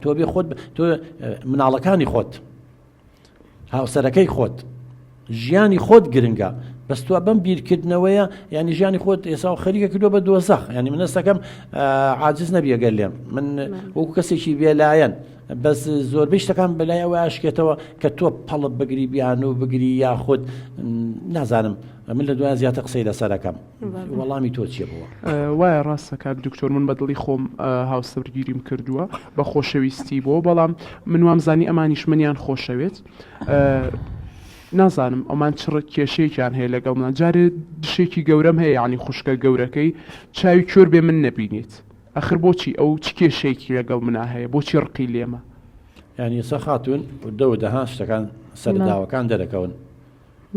تۆ بێ خۆت تۆ مناڵەکانی خۆت هاوسەرەکەی خۆت ژیانی خۆت گرنگە بەس تۆ بەم بیرکردنەوەیە ینی ژیانی خۆت ئێسا خەریکە کردو بە دۆزەخ ینی من دەستەکەم عاجز نەبیەگەر لێم من وەکو کەسێکی بێلایەن بەس زۆربەی شتەکان بەلای ئەوە ئاشکێتەوە کە تۆ پەڵب بگری بیان و بگری یاخود نازانم من لە دوای زیاتر قسەی لەسەرەکەم وەڵامی تۆ چیە بووە وایە ڕاستە کاک دکتۆر من بەدڵی خۆم هاوسەرگیریم کردووە بە خۆشەویستی بۆ بەڵام من وامزانی ئەمانیش منیان خۆشەوێت نازانم ئەمان چڕ کێشەیەکیان هەیە لەگەڵ منە جارێ دشێکی گەورەم هەیە ینی خوشکە گەورەکەی چاوی کۆر بێ من نەبینێت ئەخر بۆچی ئەو چ کێشەیەکی لەگەڵ منە هەیە بۆچی ڕقی لێمە ینی ئێستا خاتون دەها شتەکان سەرداوەکان دەرەکەون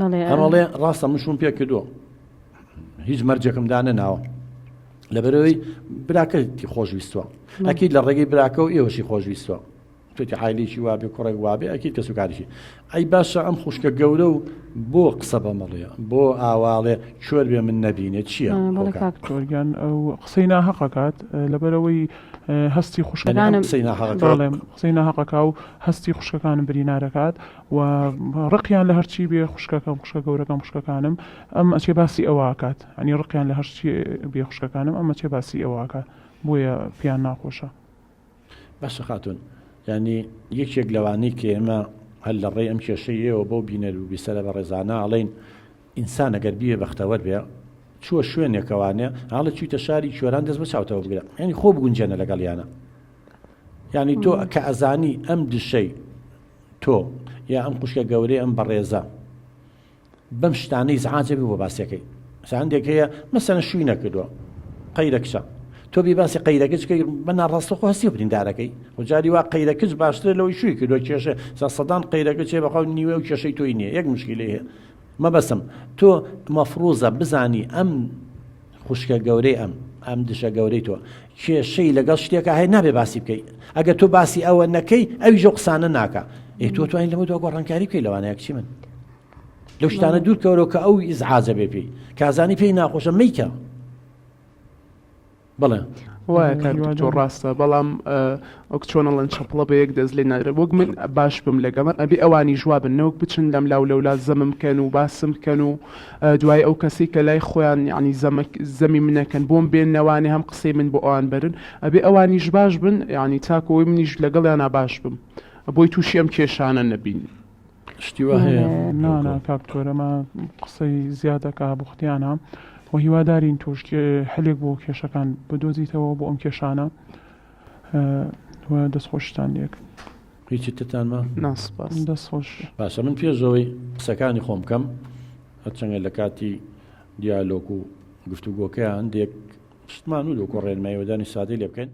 هەمەڵێ ڕاستە من شوم پێ کردووە هیچ مەرجێکم دانە ناوە لەبەرەوەی براکەتی خۆشویستوە ئەکید لە ڕێگەی براکە و ئێوەشی خۆشویستوە توی حیلیکی وابێ کوڕێک وابێ ئەکید کە سوکاریشی ئەی باشە ئەم خوشکە گەورە و بۆ قسە بەمەڵەیە بۆ ئاواڵێ کوێر بێ من نەبینێت چییە کۆریان ئەو قسەی ناحەقەکات لەبەرەوەی هەستی خوشکەکانم قسەی ناحەقەکە و هەستی خوشکەکانم برینارەکات و ڕقیان لە هەرچی بێ خوشکەکەم خوشکە گەورەکەم خوشکەکانم ئەم ئەچێ باسی ئەوواکات ئەنی ڕقیان لە هەرچی بێ خوشکەکانم ئەمە چێ باسی ئەوواکات بۆیە پیان ناخۆشە باشە خاتون ینی یەکێک لەوانەی کە ئێمە هەل لە ڕێی ئەم کێشەیەوە بۆ بینەر و بیسەرە بە ڕێزانە ئەڵێن ئینسان ئەگەر بیە بەختەوەر بێ چووە شوێنێکەوانێ هاڵە چوویتە شاری کوێران دەست بە چاوتەوە بگرە ینی خۆ بگونجێنە لەگەڵ یانە ینی تۆ کە ئەزانی ئەم دشەی تۆ یا ئەم خوشکە گەورەی ئەم بەڕێزە بەم شتانەی زعاجە بێ بۆ باسیەکەی هەندێک هەیە مەسەلەن شووی نەکردووە قەیرەکشە تۆ بێ باسی قەیرەکەچکە بەناڕاستە خۆ هەستی بریندارەکەی و جاری وا قەیرەکەچ باشتر لەوەی شووی کردووە کێشە سەدان قەیرەکە چێ بەخەو نیوە و کێشەی تۆی نییە یەک مشکلەی هەیە مەبەسم تۆ مەفروزە بزانی ئەم خوشکە گەورەی ئەم دشە گەورەی تۆ کێشەی لەگەڵ شتێکە هەیە نابێ باسی بکەی ئەگە تۆ باسی ئەوە نەکەی ئەوی ژۆ قسانە ناکە تۆ توانین لەمە تۆ گۆڕانکاری بکەی لەوانەیە کچی من لەو شتانە دوور کەورەوە کە ئەو ئیزعاجە بێ پێی کازانی پێی ناخۆشە مەیکە بەڵێ وایە کارتۆ ڕاستە بەڵام ئەو چۆنەڵەن چەپڵە بە یەک دەست لێ نادرێت وەک من باش بم لەگەمە ئەبێ ئەوانی جوابن نەوەک بچن لەم لاو لەولا زەمم بکەن و باسم بکەن و دوای ئەو کەسی کە لای خۆیان ینی زەمی منەکەن بۆم بێن نەوانێ هەم قسەی من بۆ ئەوان بەرن ئەبێ ئەوانیش باش بن ینی تاکەوەی منیش لەگەڵیان ناباش بم بۆی تووشی ئەم کێشانە نەبین شتیوە هەیە نانا کاکتۆرەمە قسەی زیادەکە بوختیانە و هیوادارین توش هەلێک بۆ کێشەکان بدۆزیتەوە بۆ ئەم کێشانە دەستخۆشتان لێک هیچی تتانمە ناسپاس دەستخۆش باشە من پێشەوەی قسەکانی خۆم بکەم هەرچەندە لە کاتی دیالۆگ و گفتوگۆکەیان هەندێک شتمان و لۆ کۆڕێنمایوەدانی سادەی لێ بکەین